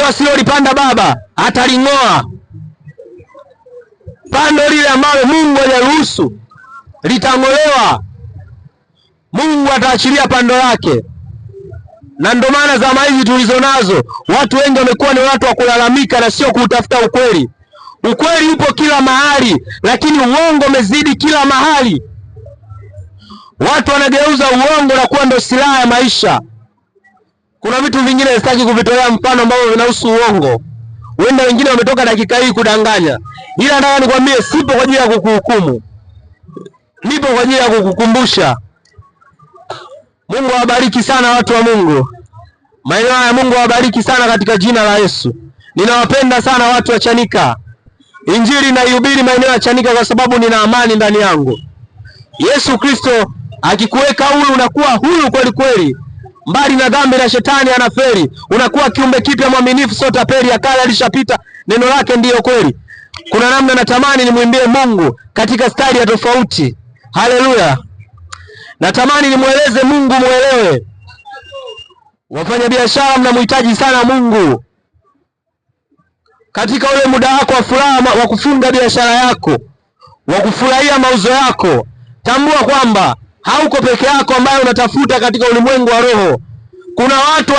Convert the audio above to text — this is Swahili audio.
pando asilolipanda Baba ataling'oa. Pando lile ambalo Mungu hajaruhusu litang'olewa. Mungu ataachilia pando lake. Na ndio maana zama hizi tulizo nazo, watu wengi wamekuwa ni watu wa kulalamika na sio kutafuta ukweli. Ukweli upo kila mahali, lakini uongo umezidi kila mahali. Watu wanageuza uongo na kuwa ndio silaha ya maisha. Kuna vitu vingine sitaki kuvitolea mfano ambao vinahusu uongo. Wenda wengine wametoka dakika hii kudanganya. Ila nataka nikwambie, sipo kwa ajili ya kukuhukumu. Nipo kwa ajili ya kukukumbusha. Mungu awabariki sana watu wa Mungu. Maeneo ya Mungu awabariki sana katika jina la Yesu. Ninawapenda sana watu wa Chanika. Injili naihubiri maeneo ya Chanika kwa sababu nina amani ndani yangu. Yesu Kristo akikuweka huru unakuwa huru kweli kweli. Mbali na dhambi na shetani anaferi. Unakuwa kiumbe kipya mwaminifu, sio tapeli. Ya kale alishapita, neno lake ndiyo kweli. Kuna namna natamani nimwimbie Mungu katika style ya tofauti. Haleluya. Natamani nimweleze Mungu muelewe. Wafanya biashara mnamhitaji sana Mungu. Katika ule muda wako wa furaha wa kufunga biashara yako, wa kufurahia mauzo yako, tambua kwamba hauko peke yako ambaye unatafuta katika ulimwengu wa roho. Kuna watu